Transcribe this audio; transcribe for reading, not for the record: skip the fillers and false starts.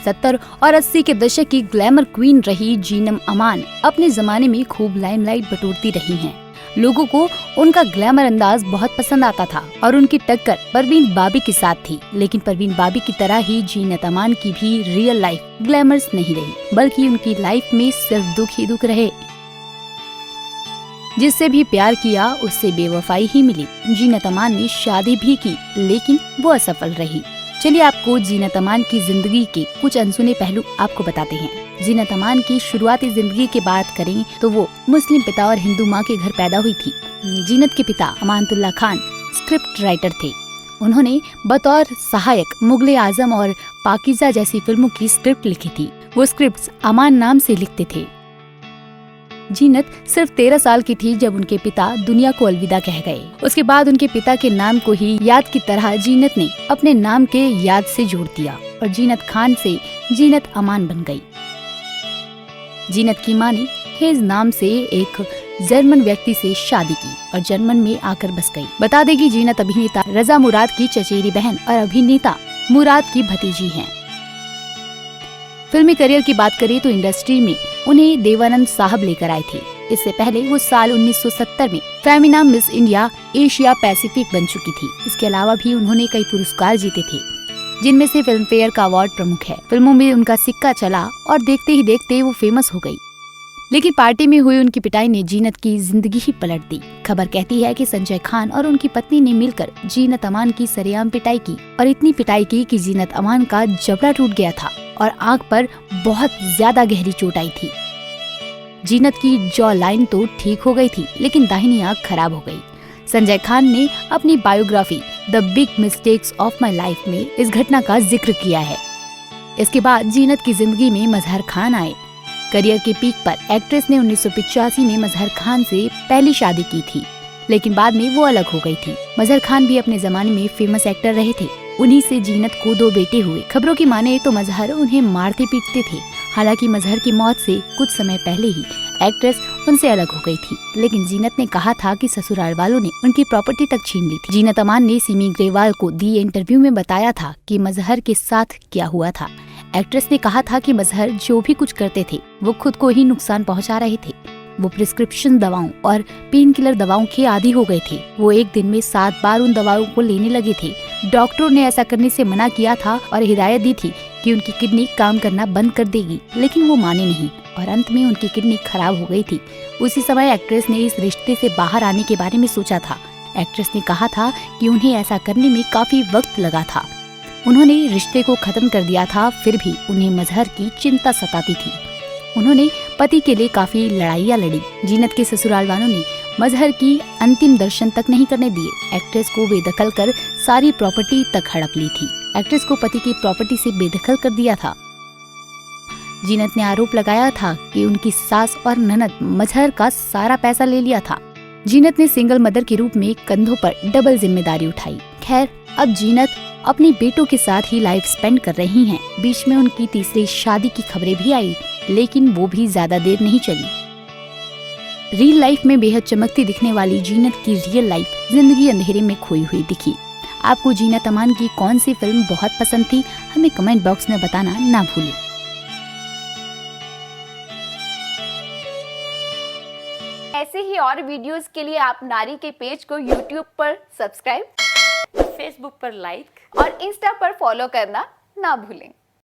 70 और 80 के दशक की ग्लैमर क्वीन रही जीनत अमान अपने जमाने में खूब लाइमलाइट बटोरती रही हैं। लोगों को उनका ग्लैमर अंदाज बहुत पसंद आता था और उनकी टक्कर परवीन बाबी के साथ थी। लेकिन परवीन बाबी की तरह ही जीनत अमान की भी रियल लाइफ ग्लैमरस नहीं रही, बल्कि उनकी लाइफ में सिर्फ दुख ही दुख रहे। जिससे भी प्यार किया उससे बेवफाई ही मिली। जीनत अमान ने शादी भी की, लेकिन वो असफल रही। चलिए आपको जीनत अमान की जिंदगी के कुछ अनसुने पहलू आपको बताते हैं। जीनत अमान की शुरुआती जिंदगी की बात करें तो वो मुस्लिम पिता और हिंदू माँ के घर पैदा हुई थी। जीनत के पिता अमानतुल्लाह खान स्क्रिप्ट राइटर थे। उन्होंने बतौर सहायक मुगले आजम और पाकीज़ा जैसी फिल्मों की स्क्रिप्ट लिखी थी। वो स्क्रिप्ट्स अमान नाम से लिखते थे। जीनत सिर्फ 13 साल की थी जब उनके पिता दुनिया को अलविदा कह गए। उसके बाद उनके पिता के नाम को ही याद की तरह जीनत ने अपने नाम के याद से जोड़ दिया और जीनत खान से जीनत अमान बन गई। जीनत की मां ने हेज नाम से एक जर्मन व्यक्ति से शादी की और जर्मन में आकर बस गई। बता देगी जीनत अभिनेता रजा मुराद की चचेरी बहन और अभिनेता मुराद की भतीजी हैं। फिल्मी करियर की बात करें तो इंडस्ट्री में उन्हें देवानंद साहब लेकर आए थे। इससे पहले वो साल 1970 में Femina miss India Asia Pacific बन चुकी थी। इसके अलावा भी उन्होंने कई पुरस्कार जीते थे, जिनमें से फिल्म फेयर का अवार्ड प्रमुख है। फिल्मों में उनका सिक्का चला और देखते ही देखते वो फेमस हो गई। लेकिन पार्टी में हुई उनकी पिटाई ने जीनत की जिंदगी ही पलट दी। खबर कहती है कि संजय खान और उनकी पत्नी ने मिलकर जीनत अमान की सरेआम पिटाई की और इतनी पिटाई की कि जीनत अमान का जबड़ा टूट गया था और आंख पर बहुत ज्यादा गहरी चोट आई थी। जीनत की जॉ लाइन तो ठीक हो गई थी, लेकिन दाहिनी आंख खराब हो गई। संजय खान ने अपनी biography the big mistakes of my life में इस घटना का जिक्र किया है। इसके बाद जीनत की जिंदगी में मजहर खान आए। करियर के पीक पर एक्ट्रेस ने 1985 में मजहर खान से पहली शादी की थी, लेकिन बाद में वो अलग हो गई थी। मजहर खान भी अपने जमाने में फेमस एक्टर रहे थे। उन्हीं से जीनत को 2 बेटे हुए। खबरों की माने तो मजहर उन्हें मारते पीटते थे। हालांकि मजहर की मौत से कुछ समय पहले ही एक्ट्रेस उनसे अलग हो गई थी, लेकिन जीनत ने कहा था कि ससुराल वालों ने उनकी प्रॉपर्टी तक छीन ली थी। जीनत अमान ने सिमी ग्रेवाल को दिए इंटरव्यू में बताया था कि मजहर के साथ क्या हुआ था। एक्ट्रेस ने कहा था कि मजहर जो भी कुछ करते थे वो खुद को ही नुकसान पहुंचा रहे थे। वो प्रिस्क्रिप्शन दवाओं और पेन किलर दवाओं के आदी हो गए थे। वो एक दिन में 7 बार उन दवाओं को लेने लगे थे। डॉक्टरों ने ऐसा करने से मना किया था और हिदायत दी थी कि उनकी किडनी काम करना बंद कर देगी, लेकिन वो माने नहीं और अंत में उनकी किडनी खराब हो गई थी। उसी समय एक्ट्रेस ने इस रिश्ते से बाहर आने के बारे में सोचा था। एक्ट्रेस ने कहा था कि उन्हें ऐसा करने में काफी वक्त लगा था। उन्होंने रिश्ते को खत्म कर दिया था, फिर भी उन्हें मजहर की चिंता सताती थी। उन्होंने पति के लिए काफी लड़ाइयाँ लड़ी। जीनत के ससुराल वालों ने मजहर की अंतिम दर्शन तक नहीं करने दिए। एक्ट्रेस को बेदखल कर सारी प्रॉपर्टी तक हड़प ली थी। एक्ट्रेस को पति की प्रॉपर्टी से बेदखल कर दिया था। जीनत ने आरोप लगाया था कि उनकी सास और ननद मजहर का सारा पैसा ले लिया था। जीनत ने सिंगल मदर के रूप में कंधों पर डबल जिम्मेदारी उठाई। खैर, अब जीनत अपने बेटों के साथ ही लाइफ स्पेंड कर रही हैं। बीच में उनकी तीसरी शादी की खबरें भी आई, लेकिन वो भी ज्यादा देर नहीं चली। रियल लाइफ में बेहद चमकती दिखने वाली जीनत की रियल लाइफ जिंदगी अंधेरे में खोई हुई दिखी। आपको जीनत अमान की कौन सी फिल्म बहुत पसंद थी, हमें कमेंट बॉक्स में बताना ना भूलें। ऐसे ही और वीडियोस के लिए आप नारी के पेज को YouTube पर सब्सक्राइब, फेसबुक पर लाइक और इंस्टा पर फॉलो करना ना भूलें।